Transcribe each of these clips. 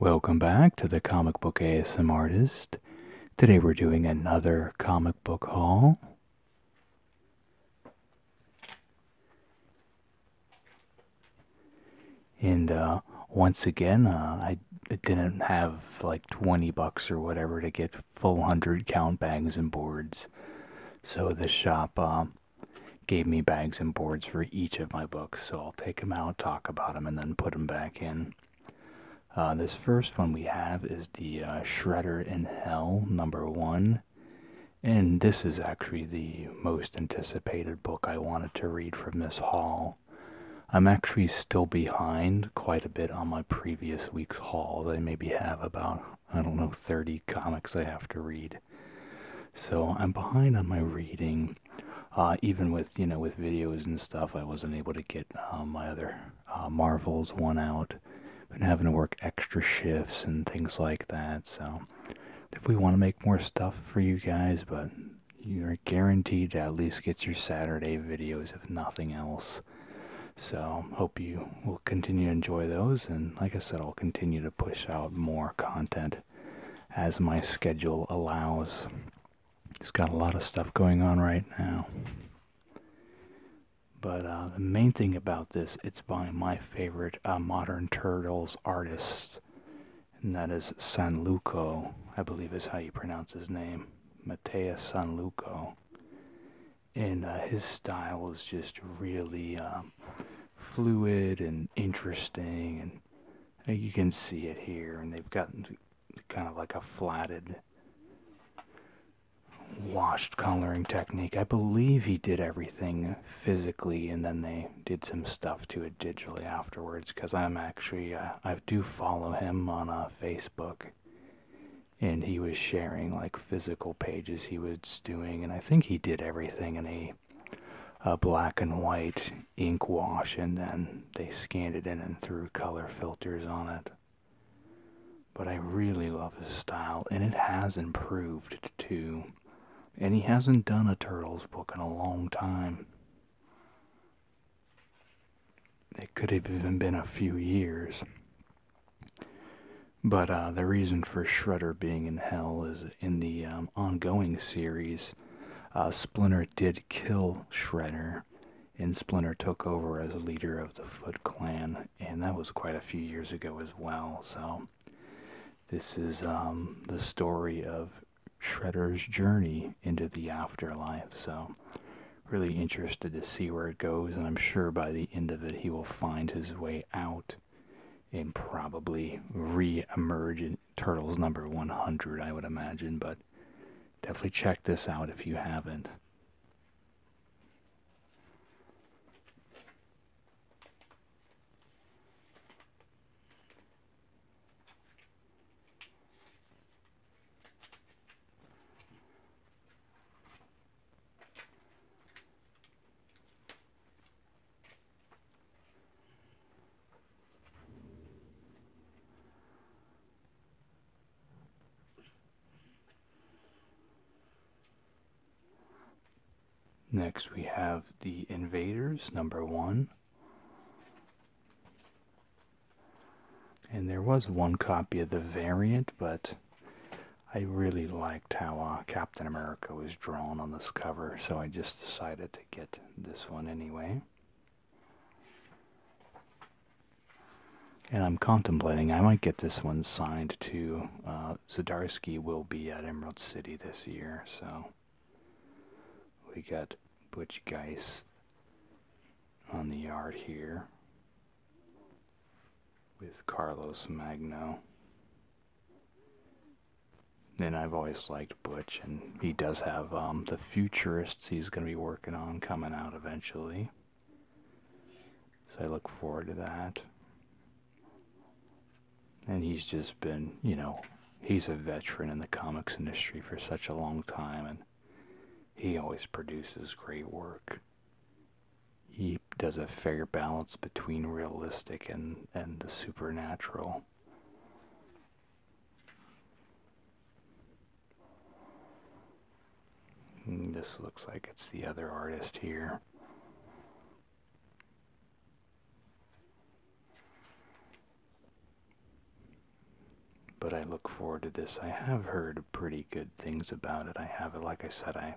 Welcome back to the Comic Book ASM Artist. Today we're doing another comic book haul. And once again, I didn't have like 20 bucks or whatever to get full 100 count bags and boards. So the shop gave me bags and boards for each of my books. So I'll take them out, talk about them, and then put them back in. This first one we have is the Shredder in Hell #1, and this is actually the most anticipated book I wanted to read from this haul. I'm actually still behind quite a bit on my previous week's haul. I maybe have about, 30 comics I have to read. So I'm behind on my reading. Even with, with videos and stuff, I wasn't able to get my other Marvels one out. Been having to work extra shifts and things like that, so if we want to make more stuff for you guys, but you're guaranteed to at least get your Saturday videos if nothing else. So hope you will continue to enjoy those, and like I said, I'll continue to push out more content as my schedule allows. It's got a lot of stuff going on right now. But the main thing about this, it's by my favorite Modern Turtles artist, and that is Sanluco, I believe is how you pronounce his name, Mateus Sanluco. And his style is just really fluid and interesting, and you can see it here, and they've got kind of like a flatted washed coloring technique. I believe he did everything physically and then they did some stuff to it digitally afterwards, because I'm actually I do follow him on Facebook, and he was sharing like physical pages he was doing, and I think he did everything in a black and white ink wash, and then they scanned it in and threw color filters on it. But I really love his style, and it has improved too. And he hasn't done a Turtles book in a long time. It could have even been a few years. But the reason for Shredder being in hell is in the ongoing series, Splinter did kill Shredder, and Splinter took over as leader of the Foot Clan, and that was quite a few years ago as well. So this is the story of Shredder's journey into the afterlife, so really interested to see where it goes, and I'm sure by the end of it he will find his way out and probably re-emerge in Turtles #100, I would imagine, but definitely check this out if you haven't. Next we have the Invaders #1. And there was one copy of the variant, but I really liked how Captain America was drawn on this cover, so I just decided to get this one anyway. And I'm contemplating, I might get this one signed too. Zdarsky will be at Emerald City this year, so we got Butch Geist on the art here with Carlos Magno. And I've always liked Butch, and he does have the Futurists he's going to be working on coming out eventually. So I look forward to that. And he's just been, he's a veteran in the comics industry for such a long time, and he always produces great work. He does a fair balance between realistic and the supernatural. And this looks like it's the other artist here. but I look forward to this. I have heard pretty good things about it. I have, like I said, I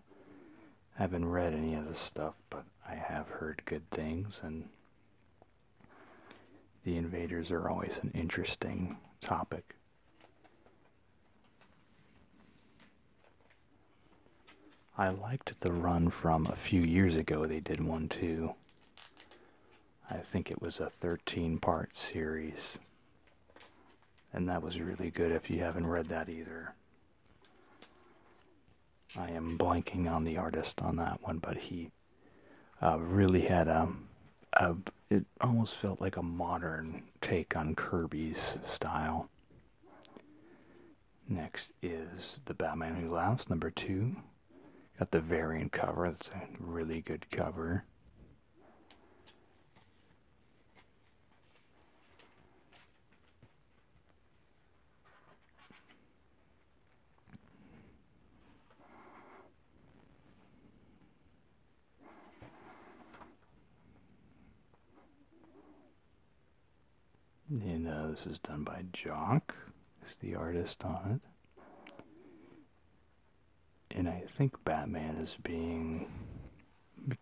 haven't read any of the stuff, but I have heard good things, and the invaders are always an interesting topic. I liked the run from a few years ago. They did one too. I think it was a 13-part series. And that was really good if you haven't read that either. I am blanking on the artist on that one, but he really had it almost felt like a modern take on Kirby's style. Next is The Batman Who Laughs, number 2. Got the variant cover. That's a really good cover. And this is done by Jock, is the artist on it. And I think Batman is being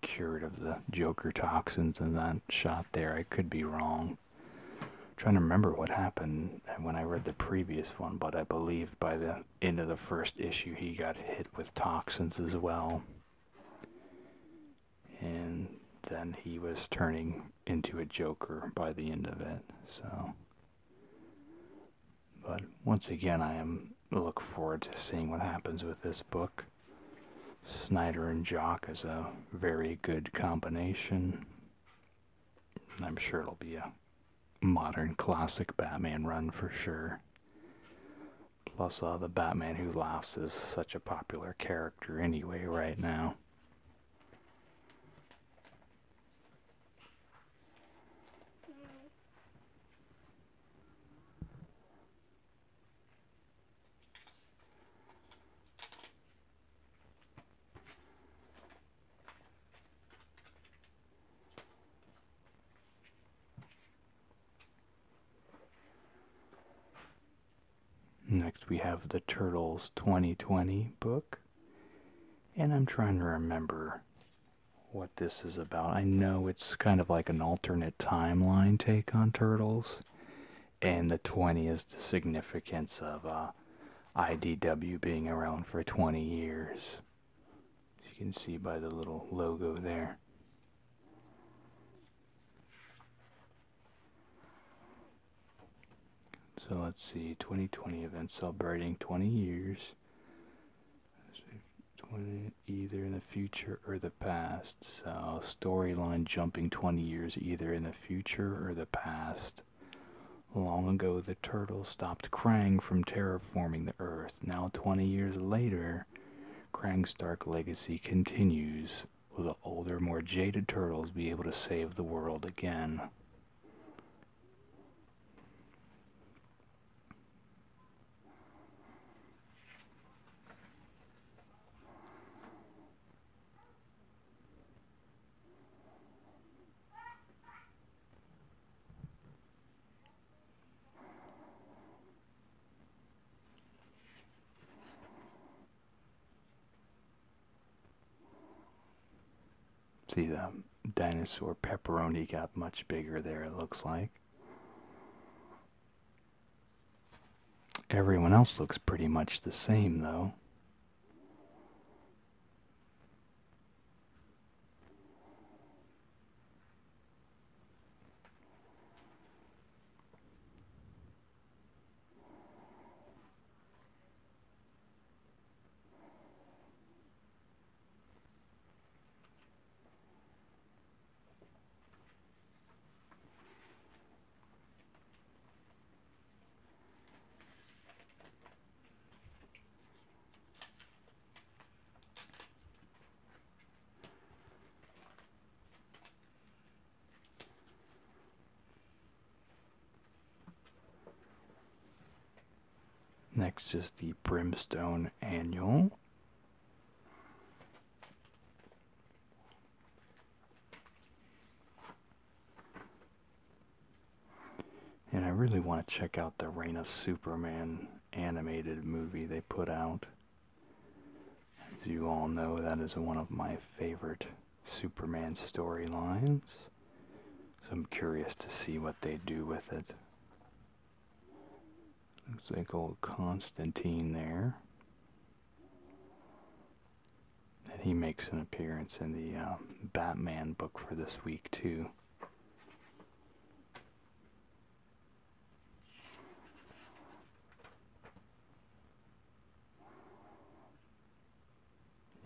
cured of the Joker toxins in that shot there. I could be wrong. I'm trying to remember what happened when I read the previous one, but I believe by the end of the first issue he got hit with toxins as well. And then he was turning into a Joker by the end of it. So, but once again, I look forward to seeing what happens with this book. Snyder and Jock is a very good combination. I'm sure it'll be a modern classic Batman run for sure. Plus, the Batman Who Laughs is such a popular character anyway right now. Next we have the Turtles 2020 book, and I'm trying to remember what this is about. I know it's kind of like an alternate timeline take on Turtles, and the 20 is the significance of IDW being around for 20 years. As you can see by the little logo there. So let's see, 2020 event celebrating 20 years. 20, either in the future or the past. So storyline jumping 20 years either in the future or the past. Long ago the turtles stopped Krang from terraforming the Earth. Now 20 years later, Krang's dark legacy continues. Will the older, more jaded turtles be able to save the world again? See, the dinosaur pepperoni got much bigger there, it looks like. Everyone else looks pretty much the same, though. Next is the Brimstone Annual. And I really want to check out the Reign of Superman animated movie they put out. As you all know, that is one of my favorite Superman storylines. So I'm curious to see what they do with it. Looks like old Constantine there. And he makes an appearance in the Batman book for this week, too.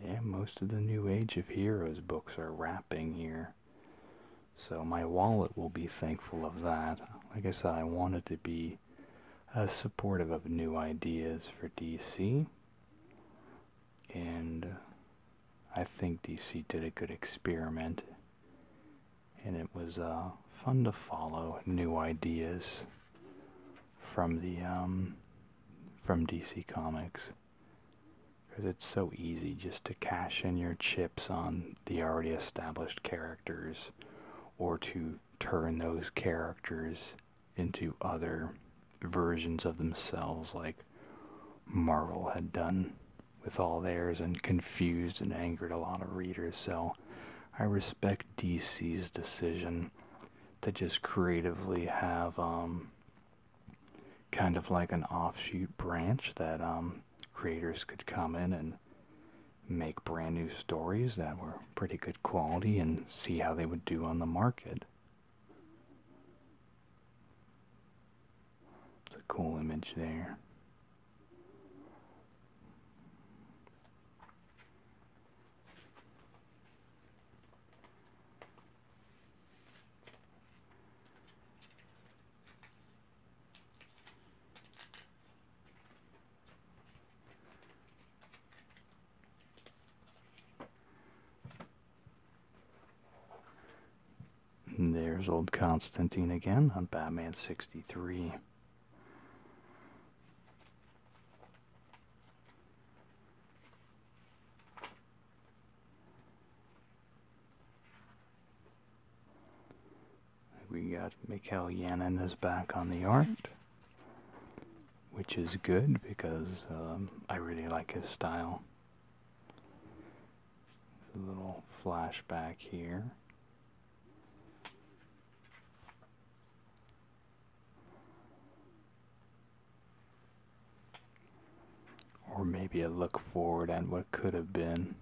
Yeah, most of the New Age of Heroes books are wrapping here. So my wallet will be thankful of that. Like I said, I wanted to be supportive of new ideas for DC. And I think DC did a good experiment. And it was fun to follow new ideas from the from DC Comics. Because it's so easy just to cash in your chips on the already established characters, or to turn those characters into other versions of themselves, like Marvel had done with all theirs and confused and angered a lot of readers. So I respect DC's decision to just creatively have kind of like an offshoot branch that creators could come in and make brand new stories that were pretty good quality and see how they would do on the market. It's a cool image there. And there's old Constantine again on Batman 63. We got Mikhail Yanin is back on the art, which is good because I really like his style. A little flashback here. Or maybe a look forward at what could have been.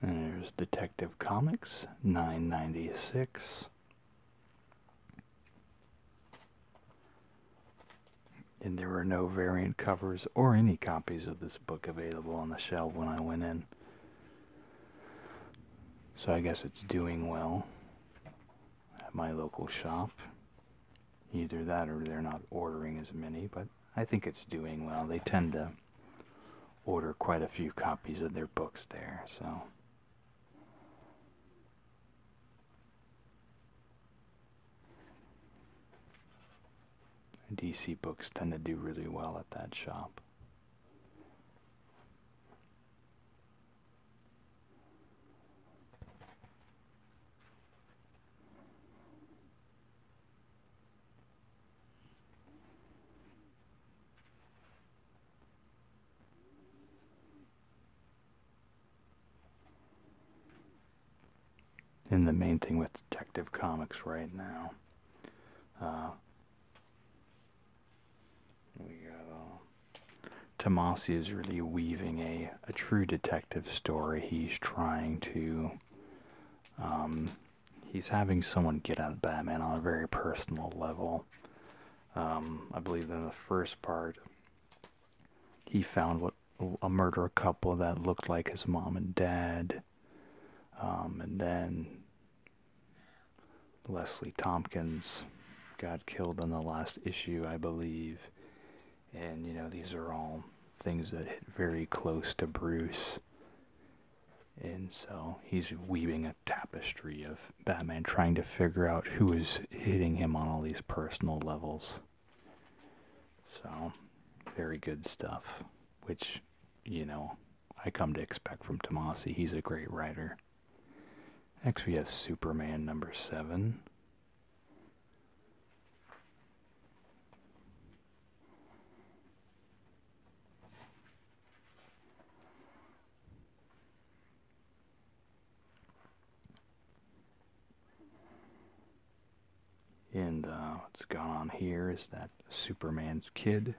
And there's Detective Comics, $9.96. And there were no variant covers or any copies of this book available on the shelf when I went in. So I guess it's doing well at my local shop. Either that or they're not ordering as many, but I think it's doing well. They tend to order quite a few copies of their books there, so. DC books tend to do really well at that shop. And the main thing with Detective Comics right now, we got Tomasi is really weaving a true detective story. He's trying to, he's having someone get at Batman on a very personal level. I believe in the first part, he found a murderer couple that looked like his mom and dad. And then Leslie Tompkins got killed in the last issue, I believe. And, these are all things that hit very close to Bruce. And so he's weaving a tapestry of Batman trying to figure out who is hitting him on all these personal levels. So, very good stuff, which, I come to expect from Tomasi. He's a great writer. Next we have Superman number 7. And what's gone on here is that Superman's kid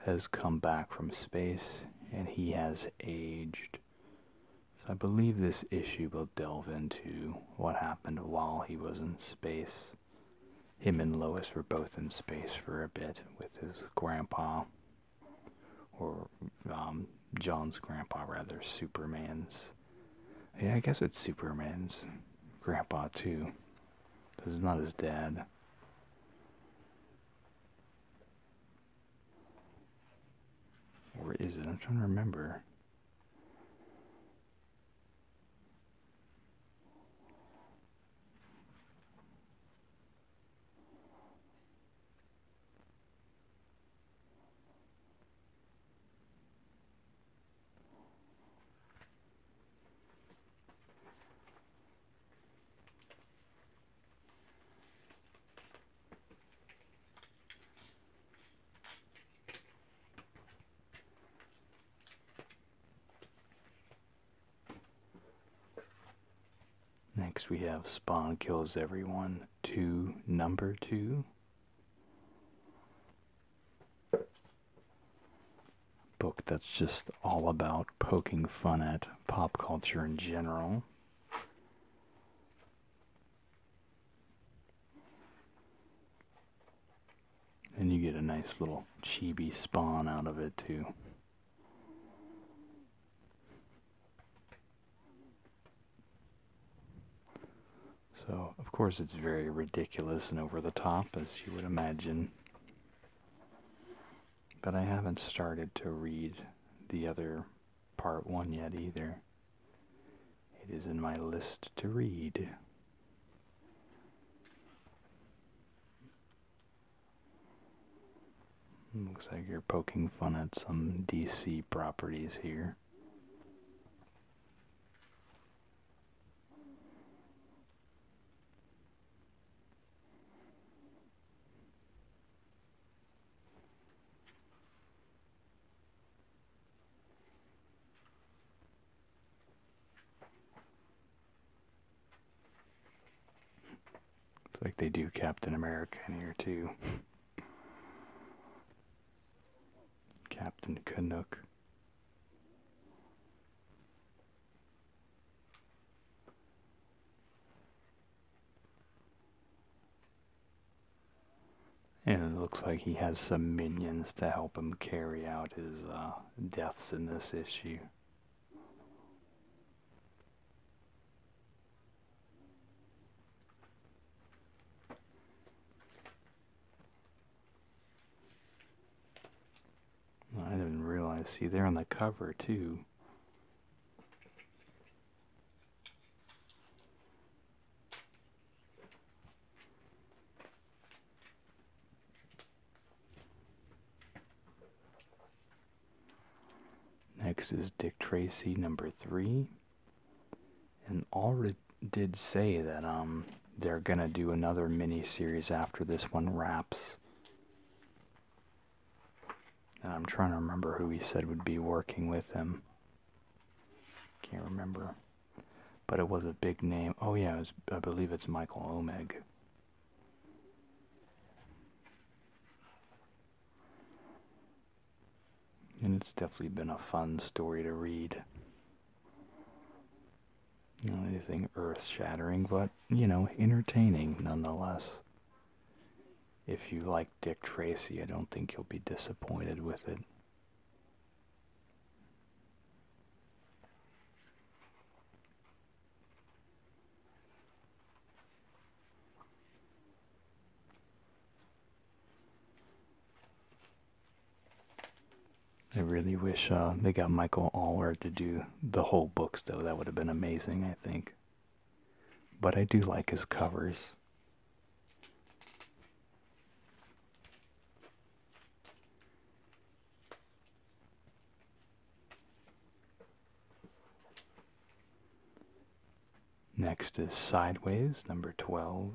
has come back from space and he has aged. So I believe this issue will delve into what happened while he was in space. Him and Lois were both in space for a bit with his grandpa, or John's grandpa rather, Superman's. Yeah, I guess it's Superman's grandpa too. This is not his dad. Or is it? I'm trying to remember. Next we have Spawn Kills Everyone 2, number 2. Book that's just all about poking fun at pop culture in general. And you get a nice little chibi Spawn out of it too. So, of course, it's very ridiculous and over the top, as you would imagine. But I haven't started to read the other part 1 yet either. It is in my list to read. Looks like you're poking fun at some DC properties here. Looks like they do Captain America in here too. Captain Canuck. And it looks like he has some minions to help him carry out his deaths in this issue. I didn't realize, see, they're on the cover too. Next is Dick Tracy, number 3. And Allred did say that they're gonna do another mini-series after this one wraps. And I'm trying to remember who he said would be working with him. Can't remember. But it was a big name. Oh yeah, I believe it's Michael Omeg. And it's definitely been a fun story to read. Not anything earth-shattering, but, entertaining nonetheless. if you like Dick Tracy, I don't think you'll be disappointed with it. I really wish they got Michael Allred to do the whole books, though. That would have been amazing, I think. But I do like his covers. Next is Sideways, number 12.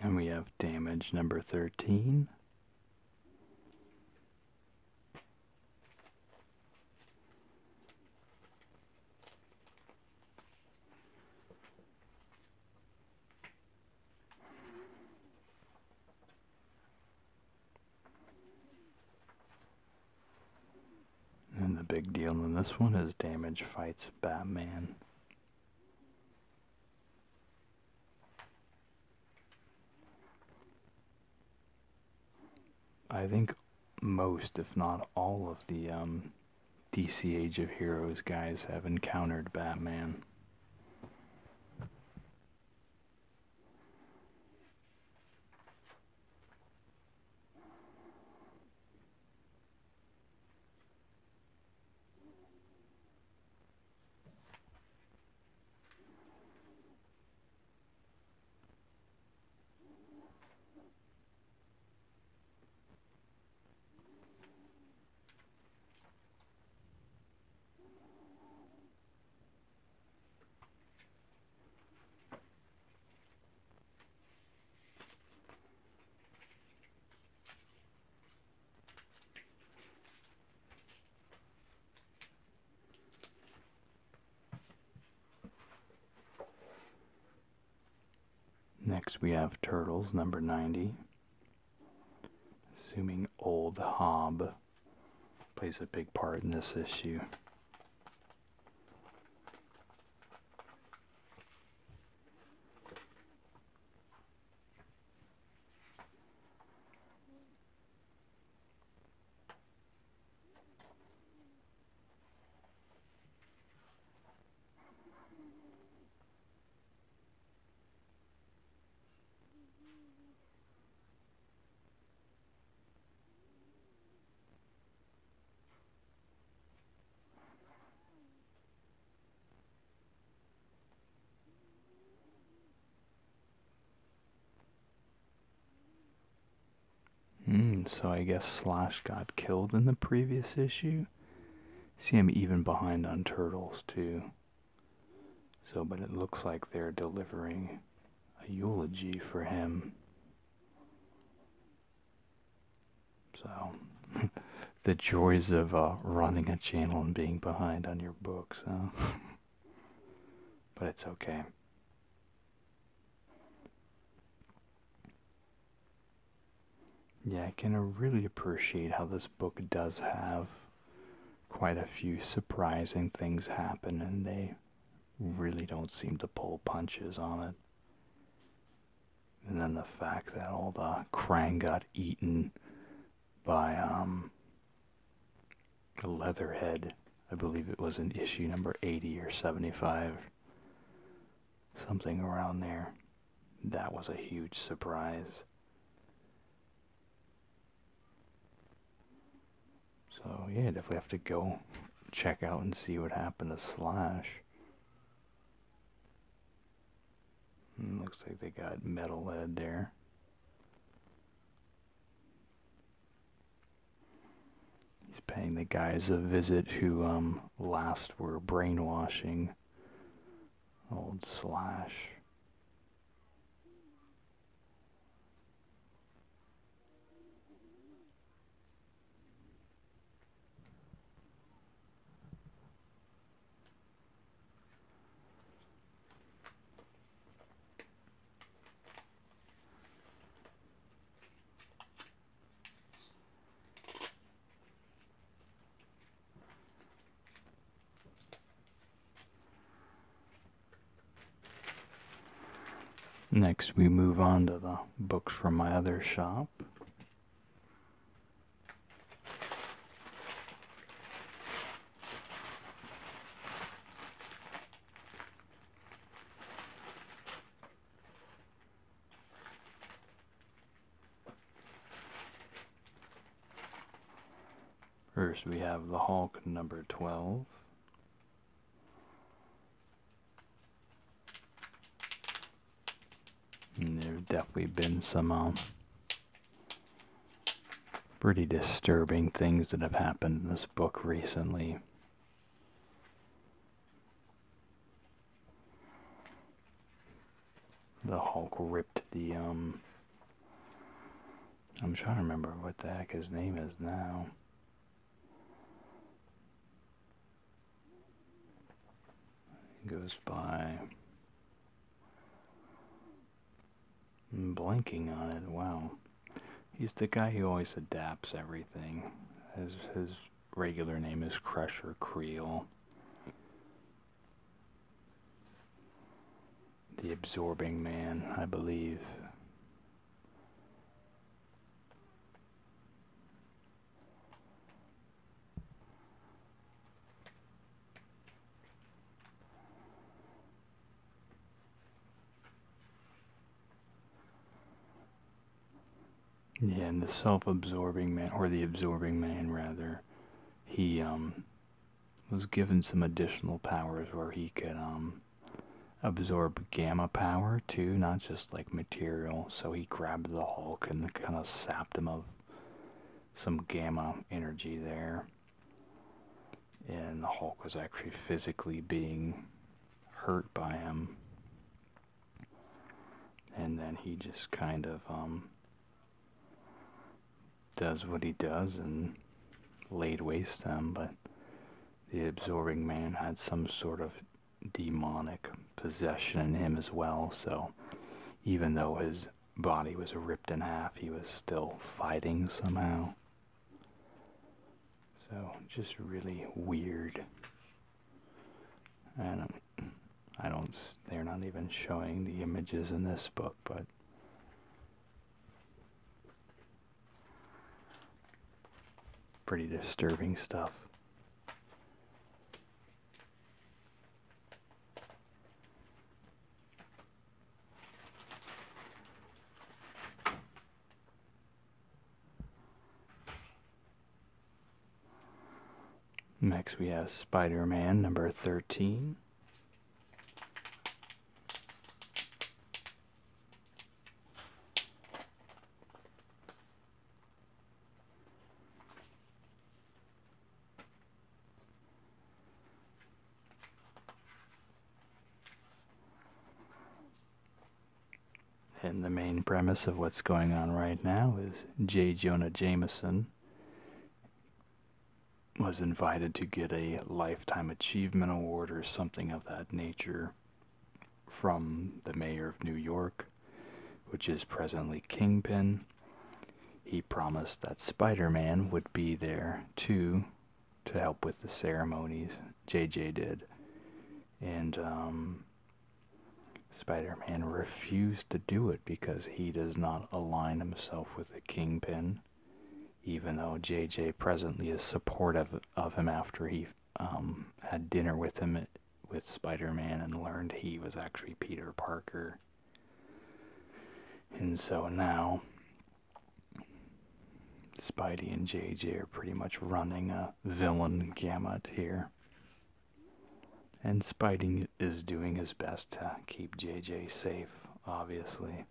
And we have Damage, number 13. And the big deal in this one is Damage fights Batman. I think most, if not all, of the DC Age of Heroes guys have encountered Batman. Next we have Turtles, number 90. Assuming Old Hob plays a big part in this issue. So I guess Slash got killed in the previous issue. See him even behind on Turtles too. So, but it looks like they're delivering a eulogy for him. So, the joys of running a channel and being behind on your books, huh? But it's okay. Yeah, I can really appreciate how this book does have quite a few surprising things happen, and they really don't seem to pull punches on it. And then the fact that all the Krang got eaten by Leatherhead. I believe it was in issue number 80 or 75, something around there. That was a huge surprise. So yeah, definitely have to go check out and see what happened to Slash. Looks like they got Metalhead there. He's paying the guys a visit who last were brainwashing old Slash. Next, we move on to the books from my other shop. First, we have the Hulk number 12. And there's definitely been some pretty disturbing things that have happened in this book recently. The Hulk ripped the, I'm trying to remember what the heck his name is now. He goes by, I'm blanking on it, wow. He's the guy who always adapts everything. His regular name is Crusher Creel. The Absorbing Man, I believe. Yeah, and the Self-Absorbing Man, or the Absorbing Man rather, he was given some additional powers where he could absorb gamma power too, not just like material. So he grabbed the Hulk and kind of sapped him of some gamma energy there. And the Hulk was actually physically being hurt by him. And then he just kind of does what he does and laid waste to him. But the Absorbing Man had some sort of demonic possession in him as well, so even though his body was ripped in half, he was still fighting somehow. So just really weird. And they're not even showing the images in this book, but pretty disturbing stuff. Next we have Spider-Man number 13. And the main premise of what's going on right now is J. Jonah Jameson was invited to get a Lifetime Achievement Award or something of that nature from the mayor of New York, which is presently Kingpin. He promised that Spider-Man would be there too, to help with the ceremonies. JJ did. And Spider-Man refused to do it because he does not align himself with the Kingpin, even though JJ presently is supportive of him after he had dinner with him with Spider-Man and learned he was actually Peter Parker. And so now Spidey and JJ are pretty much running a villain gamut here. And Spidey is doing his best to keep JJ safe, obviously.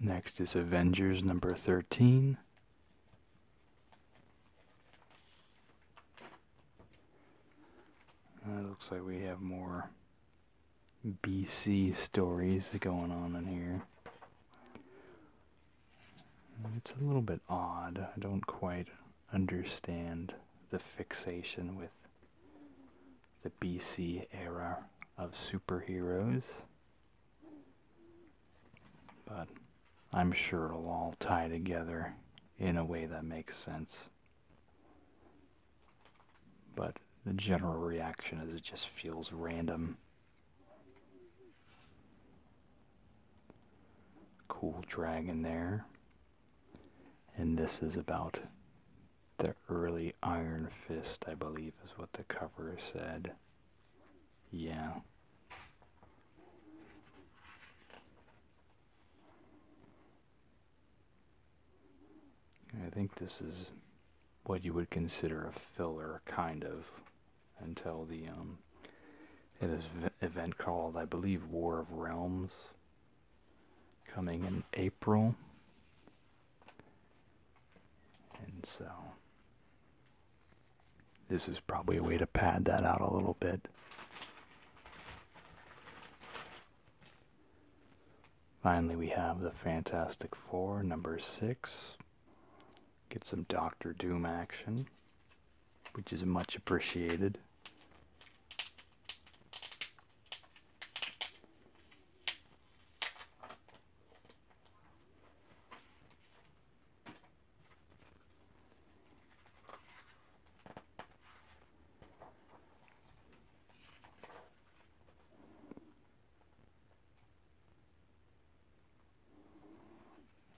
Next is Avengers number 13. It looks like we have more BC stories going on in here. It's a little bit odd. I don't quite understand the fixation with the BC era of superheroes, but I'm sure it'll all tie together in a way that makes sense. But the general reaction is it just feels random. Cool dragon there. And this is about the early Iron Fist, I believe is what the cover said. Yeah. I think this is what you would consider a filler, kind of, until the event called, I believe, War of Realms, coming in April. And so this is probably a way to pad that out a little bit. Finally, we have the Fantastic Four, number 6. Get some Doctor Doom action, which is much appreciated.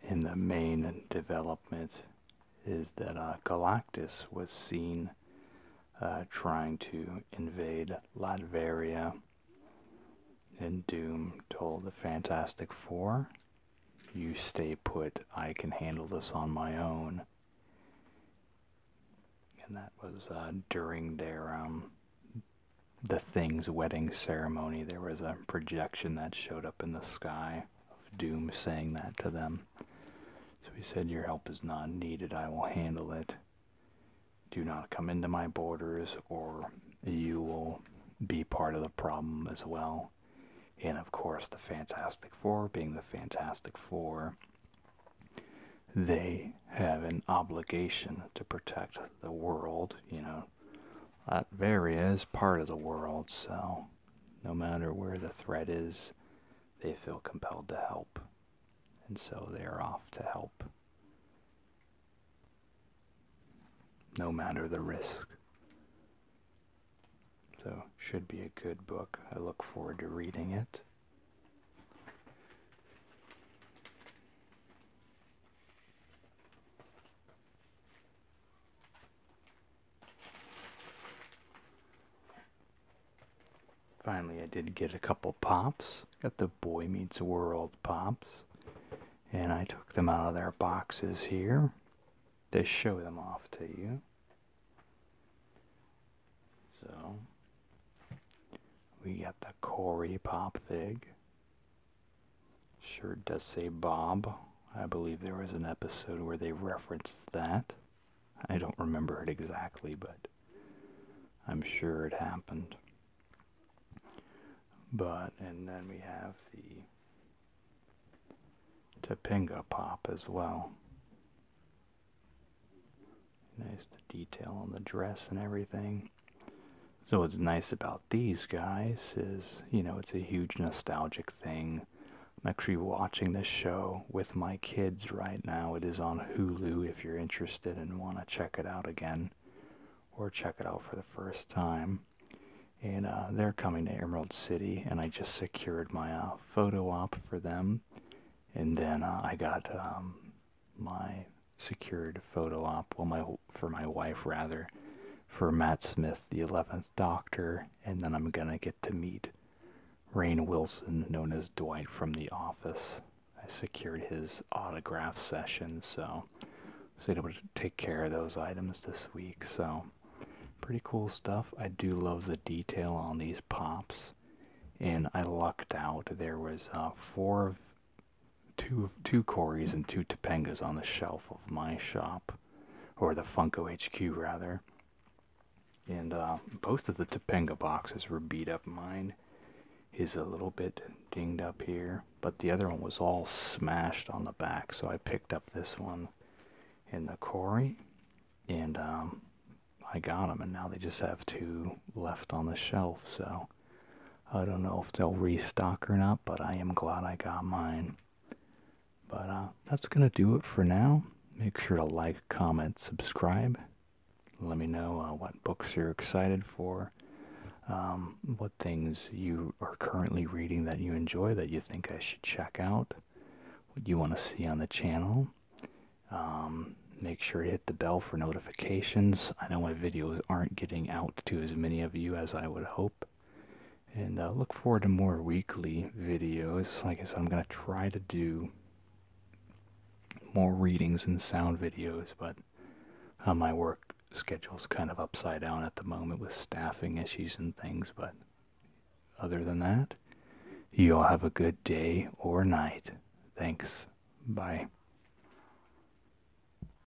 And the main development is that Galactus was seen trying to invade Latveria, and Doom told the Fantastic Four, "You stay put, I can handle this on my own." And that was during their the Thing's wedding ceremony. There was a projection that showed up in the sky of Doom saying that to them. So he said, "Your help is not needed, I will handle it. Do not come into my borders or you will be part of the problem as well." And of course the Fantastic Four, being the Fantastic Four, they have an obligation to protect the world. You know, Latveria is part of the world, so no matter where the threat is, they feel compelled to help. And so they are off to help, no matter the risk. So, should be a good book. I look forward to reading it. Finally, I did get a couple pops. Got the Boy Meets World pops. And I took them out of their boxes here to show them off to you. So, we got the Corey pop fig. Sure does say Bob. I believe there was an episode where they referenced that. I don't remember it exactly, but I'm sure it happened. And then we have the Topanga pop as well. Nice the detail on the dress and everything. So what's nice about these guys is, it's a huge nostalgic thing. I'm actually watching this show with my kids right now. It is on Hulu if you're interested and want to check it out again or check it out for the first time. And they're coming to Emerald City, and I just secured my photo op for them. And then I got my secured photo op, well, for my wife rather, for Matt Smith, the 11th Doctor, and then I'm gonna get to meet Rainn Wilson, known as Dwight from The Office. I secured his autograph session, so I was able to take care of those items this week. So pretty cool stuff. I do love the detail on these pops, and I lucked out. There was two Corys and two Topangas on the shelf of my shop, or the Funko HQ rather. And both of the Topanga boxes were beat up. Mine is a little bit dinged up here, but the other one was all smashed on the back, so I picked up this one in the Cory, and I got them, and now they just have two left on the shelf, so I don't know if they'll restock or not, but I am glad I got mine. But that's going to do it for now. Make sure to like, comment, subscribe. Let me know what books you're excited for, what things you are currently reading that you enjoy that you think I should check out, what you want to see on the channel. Make sure to hit the bell for notifications. I know my videos aren't getting out to as many of you as I would hope. And look forward to more weekly videos. Like I said, I'm going to try to do more readings and sound videos, but my work schedule's kind of upside down at the moment with staffing issues and things. But other than that, you all have a good day or night. Thanks. Bye.